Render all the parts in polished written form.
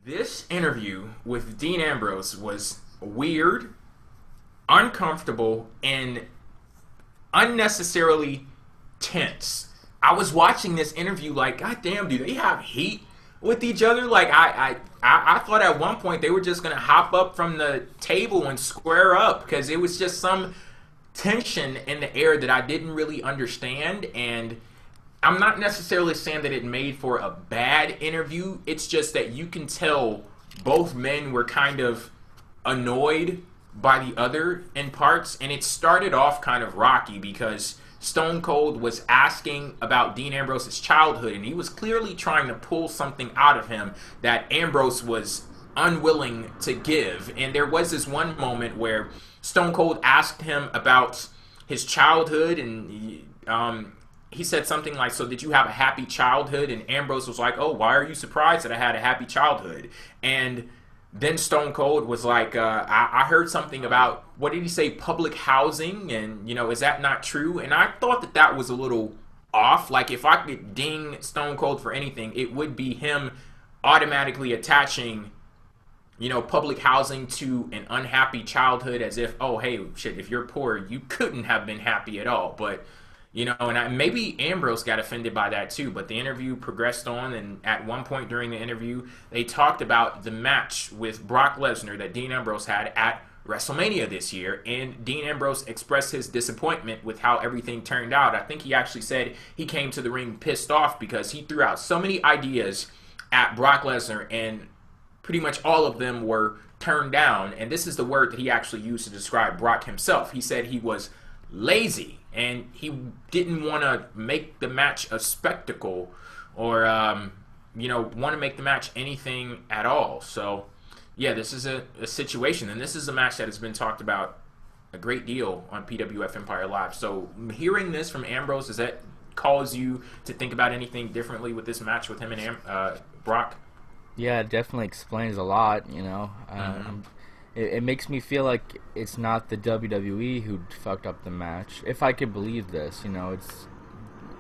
This interview with Dean Ambrose was weird, uncomfortable, and unnecessarily tense. I was watching this interview like, God damn, do they have heat with each other? Like, I thought at one point they were just going to hop up from the table and square up because it was just some tension in the air that I didn't really understand. And I'm not necessarily saying that it made for a bad interview. It's just that you can tell both men were kind of annoyed by the other in parts. And it started off kind of rocky because Stone Cold was asking about Dean Ambrose's childhood, and he was clearly trying to pull something out of him that Ambrose was unwilling to give. And there was this one moment where Stone Cold asked him about his childhood, and he said something like, so did you have a happy childhood? And Ambrose was like, oh, why are you surprised that I had a happy childhood? And then Stone Cold was like, I heard something about, what did he say, public housing? And, you know, is that not true? And I thought that that was a little off. Like, if I could ding Stone Cold for anything, it would be him automatically attaching, you know, public housing to an unhappy childhood as if, oh, hey, shit, if you're poor, you couldn't have been happy at all. But, you know, and maybe Ambrose got offended by that too, but the interview progressed on, and at one point during the interview, they talked about the match with Brock Lesnar that Dean Ambrose had at WrestleMania this year, and Dean Ambrose expressed his disappointment with how everything turned out. I think he actually said he came to the ring pissed off because he threw out so many ideas at Brock Lesnar, and pretty much all of them were turned down, and this is the word that he actually used to describe Brock himself. He said he was lazy, and he didn't want to make the match a spectacle or, you know, want to make the match anything at all. So, yeah, this is a situation, and this is a match that has been talked about a great deal on PWF Empire Live. So, hearing this from Ambrose, does that cause you to think about anything differently with this match with him and Brock? Yeah, it definitely explains a lot, you know. It makes me feel like it's not the WWE who fucked up the match. If I could believe this, you know,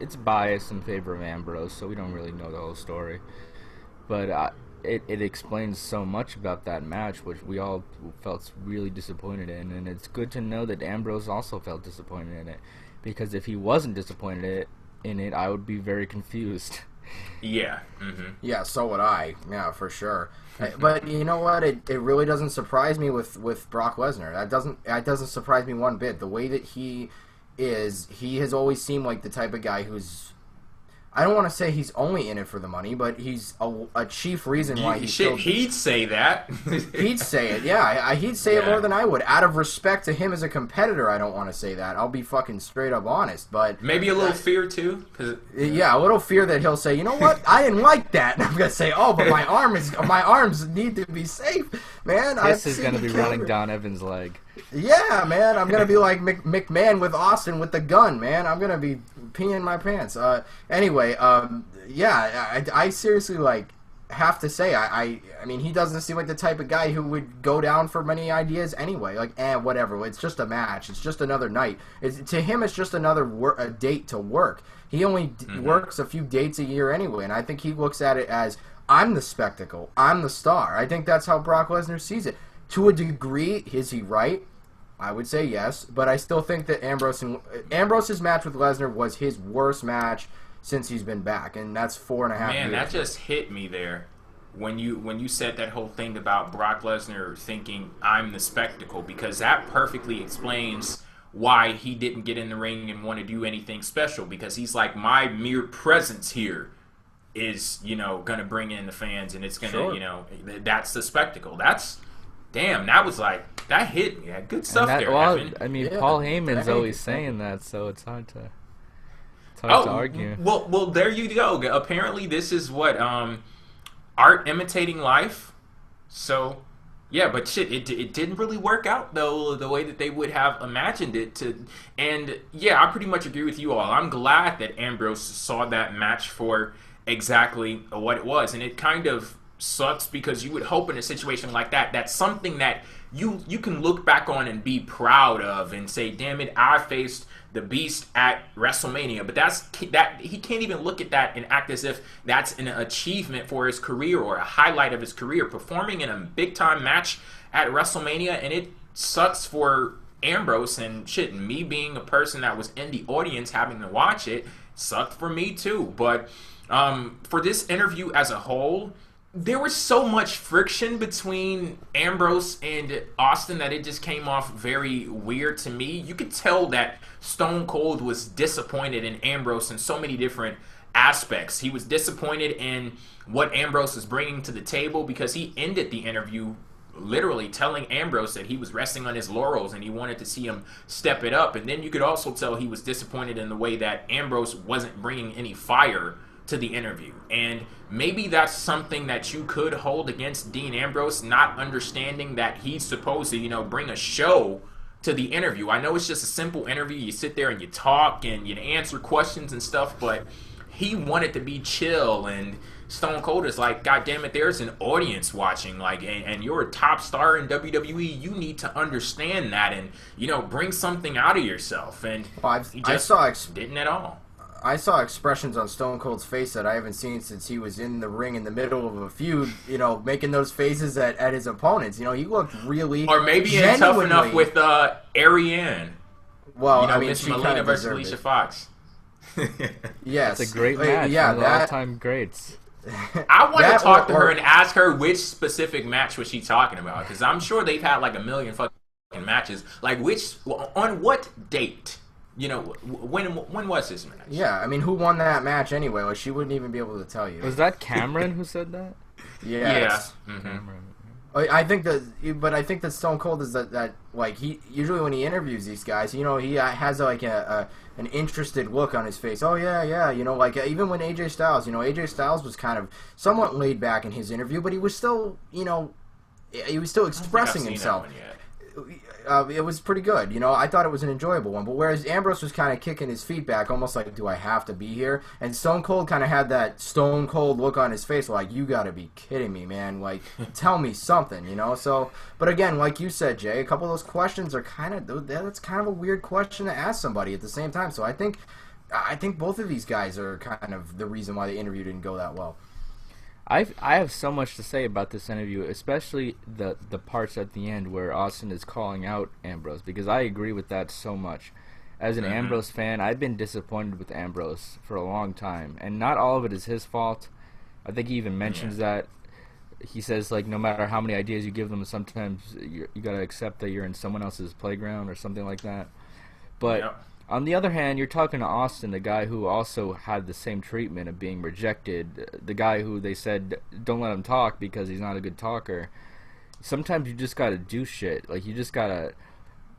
it's biased in favor of Ambrose, so we don't really know the whole story. But it explains so much about that match, which we all felt really disappointed in. And it's good to know that Ambrose also felt disappointed in it. Because if he wasn't disappointed in it, I would be very confused. Yeah. Yeah, so would I. Yeah, for sure. But you know what? It really doesn't surprise me with Brock Lesnar. That doesn't surprise me one bit. The way that he has always seemed like the type of guy who's, I don't want to say he's only in it for the money, but he's a chief reason why he's still... He'd say that. He'd say it, yeah. He'd say it more than I would. Out of respect to him as a competitor, I don't want to say that. I'll be fucking straight up honest, but... Maybe a little fear, too? Yeah, a little fear that he'll say, you know what? I didn't like that. And I'm going to say, oh, but my arms need to be safe, man. This is going to be running down Evan's leg. Yeah, man. I'm going to be like McMahon with Austin with the gun, man. I'm going to be peeing my pants. Anyway, yeah, I seriously, like, have to say, I mean, he doesn't seem like the type of guy who would go down for many ideas anyway. Like, whatever. It's just a match. It's just another night. To him, it's just another a date to work. He only works a few dates a year anyway, and I think he looks at it as, I'm the spectacle. I'm the star. I think that's how Brock Lesnar sees it. To a degree, is he right? I would say yes, but I still think that Ambrose's match with Lesnar was his worst match since he's been back, and that's 4.5 years. Man, that just hit me there when you said that whole thing about Brock Lesnar thinking I'm the spectacle, because that perfectly explains why he didn't get in the ring and want to do anything special, because he's like, my mere presence here is, you know, going to bring in the fans, and it's going to, you know, that's the spectacle. Damn, that was like, that hit me. Yeah, good stuff there, Evan. I mean, yeah, Paul Heyman's always saying that, so it's hard to argue. Well, there you go. Apparently, this is what, art imitating life. So, yeah, but shit, it didn't really work out, though, the way that they would have imagined it to. And, yeah, I pretty much agree with you all. I'm glad that Ambrose saw that match for exactly what it was. And it kind of sucks because you would hope in a situation like that, that's something that you can look back on and be proud of and say, damn it, I faced the beast at WrestleMania. But that he can't even look at that and act as if that's an achievement for his career or a highlight of his career, performing in a big time match at WrestleMania. And it sucks for Ambrose, and shit, me being a person that was in the audience having to watch it, sucked for me too. But for this interview as a whole, there was so much friction between Ambrose and Austin that it just came off very weird to me. You could tell that Stone Cold was disappointed in Ambrose in so many different aspects. He was disappointed in what Ambrose was bringing to the table because he ended the interview literally telling Ambrose that he was resting on his laurels and he wanted to see him step it up. And then you could also tell he was disappointed in the way that Ambrose wasn't bringing any fire to the interview. And maybe that's something that you could hold against Dean Ambrose, not understanding that he's supposed to, bring a show to the interview. I know it's just a simple interview. You sit there and you talk and you answer questions and stuff, but he wanted to be chill, and Stone Cold is like, God damn it, there's an audience watching, and you're a top star in WWE. You need to understand that and, bring something out of yourself. And he just didn't at all. I saw expressions on Stone Cold's face that I haven't seen since he was in the ring in the middle of a feud, making those faces at his opponents. He looked really Or maybe tough enough with Ariane. Well, Miss Melina versus Alicia Fox. Yes. It's a great match. Yeah, one of the all-time greats. I want to talk to her and ask her which specific match was she talking about, because I'm sure they've had like a million fucking matches. Like on what date? When was this match? Yeah, who won that match anyway? Like, she wouldn't even be able to tell you. Was that Cameron who said that? Yeah. Cameron. I think that Stone Cold is that he usually when he interviews these guys, he has like an interested look on his face. Oh yeah, even when AJ Styles, AJ Styles was kind of somewhat laid back in his interview, but he was still, expressing himself. It was pretty good. I thought it was an enjoyable one. But whereas Ambrose was kind of kicking his feet back, almost like, do I have to be here? And Stone Cold kind of had that Stone Cold look on his face, like, you got to be kidding me, man. Like, tell me something, So, but again, like you said, Jay, a couple of those questions are that's kind of a weird question to ask somebody at the same time. So I think both of these guys are kind of the reason why the interview didn't go that well. I have so much to say about this interview, especially the parts at the end where Austin is calling out Ambrose, because I agree with that so much. As an Ambrose fan, I've been disappointed with Ambrose for a long time, and not all of it is his fault. I think he even mentions that. He says, like, no matter how many ideas you give them, sometimes you got to accept that you're in someone else's playground or something like that. But on the other hand, you're talking to Austin, the guy who also had the same treatment of being rejected, the guy who they said, don't let him talk because he's not a good talker. Sometimes you just got to do shit. Like, you just got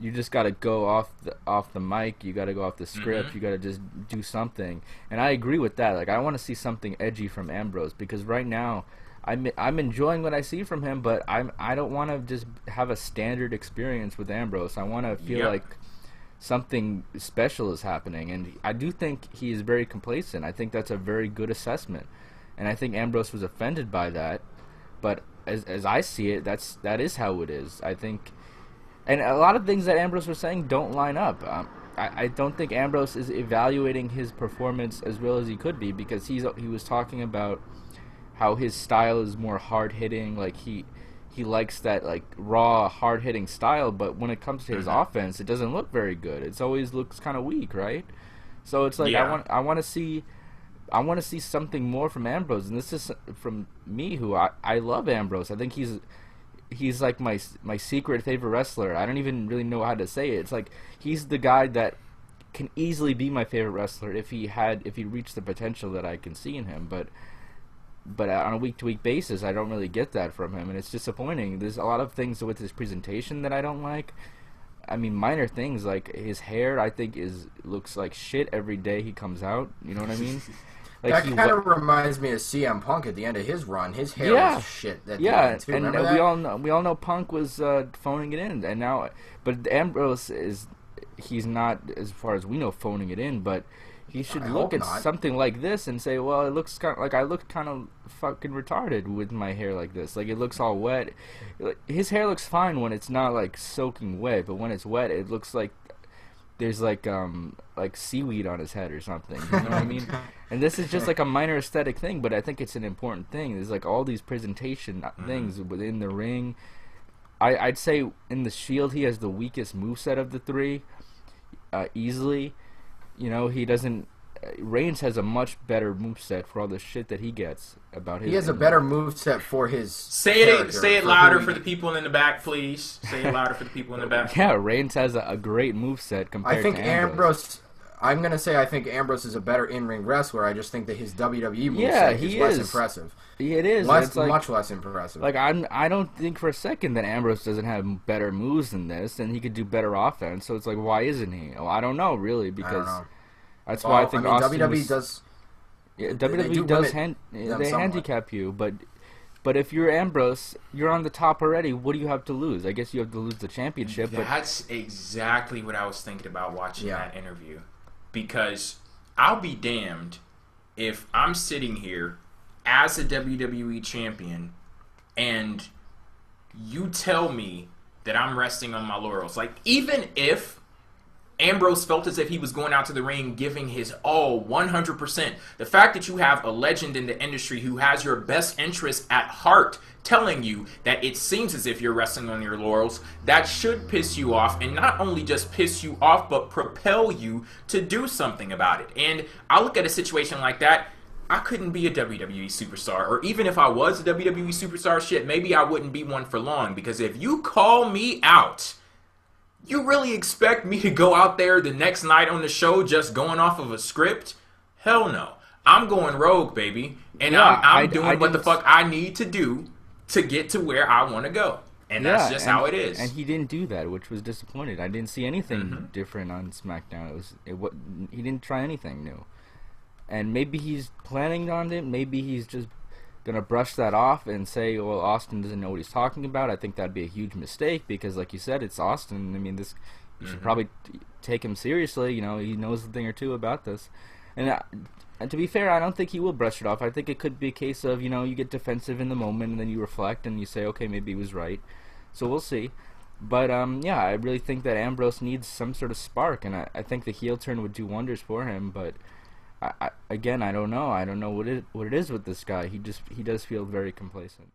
to go off the mic, you got to go off the script, you got to just do something. And I agree with that. Like, I want to see something edgy from Ambrose, because right now I'm enjoying what I see from him, but I don't want to just have a standard experience with Ambrose. I want to feel like something special is happening, and I do think he is very complacent. I think that's a very good assessment, and I think Ambrose was offended by that. But as I see it, that is how it is. I think, and a lot of things that Ambrose was saying don't line up. I don't think Ambrose is evaluating his performance as well as he could be, because he was talking about how his style is more hard hitting, like he likes that like raw, hard hitting style, but when it comes to his offense, it doesn't look very good. It always looks kind of weak, right? So it's like I want to see something more from Ambrose, and this is from me, who I love Ambrose. I think he's like my secret favorite wrestler. I don't even really know how to say it. It's like he's the guy that can easily be my favorite wrestler if he reached the potential that I can see in him, but on a week-to-week basis, I don't really get that from him, and it's disappointing. There's a lot of things with his presentation that I don't like. I mean, minor things, like his hair, I think looks like shit every day he comes out. You know what I mean? Like, that kind of reminds me of CM Punk at the end of his run. His hair was shit. That too. And we all know Punk was phoning it in, and now, but Ambrose he's not, as far as we know, phoning it in, but He should I look hope at not. something like this and say, well, it looks kind of like I look kind of fucking retarded with my hair like this. Like, it looks all wet. His hair looks fine when it's not, like, soaking wet, but when it's wet, it looks like there's, like seaweed on his head or something. You know what I mean? And this is just, like, a minor aesthetic thing, but I think it's an important thing. There's, like, all these presentation things within the ring. I'd say in the Shield, he has the weakest moveset of the three, easily. You know, he doesn't. Reigns has a much better moveset for all the shit that he gets about his. He has a better moveset for his. Say it louder for the people in the back, please. Say it louder for the people in the back. Yeah, Reigns has a great moveset compared to Ambrose. I'm gonna say I think Ambrose is a better in-ring wrestler. I just think that his WWE moveset is less impressive. It is. Much less impressive. Like I don't think for a second that Ambrose doesn't have better moves than this, and he could do better offense. So it's like, why isn't he? Oh, I don't know, really, because that's why I think WWE does. Yeah, WWE does they handicap you, but if you're Ambrose, you're on the top already. What do you have to lose? I guess you have to lose the championship. That's exactly what I was thinking about watching that interview, because I'll be damned if I'm sitting here as a WWE champion and you tell me that I'm resting on my laurels. Like, even if Ambrose felt as if he was going out to the ring giving his all 100%, the fact that you have a legend in the industry who has your best interest at heart telling you that it seems as if you're resting on your laurels, that should piss you off, and not only just piss you off, but propel you to do something about it. And I look at a situation like that, I couldn't be a WWE superstar, or even if I was a WWE superstar, shit, maybe I wouldn't be one for long, because if you call me out, you really expect me to go out there the next night on the show just going off of a script? Hell no. I'm going rogue, baby, and I'm doing what the fuck I need to do to get to where I want to go. And that's just how it is. And he didn't do that, which was disappointing. I didn't see anything different on SmackDown. He didn't try anything new. And maybe he's planning on it. Maybe he's just going to brush that off and say, well, Austin doesn't know what he's talking about. I think that'd be a huge mistake because, like you said, it's Austin. I mean, you should probably take him seriously. You know, he knows a thing or two about this. And to be fair, I don't think he will brush it off. I think it could be a case of, you know, you get defensive in the moment and then you reflect and you say, okay, maybe he was right. So we'll see. But, yeah, I really think that Ambrose needs some sort of spark. And I think the heel turn would do wonders for him, but I don't know. I don't know what it is with this guy. He does feel very complacent.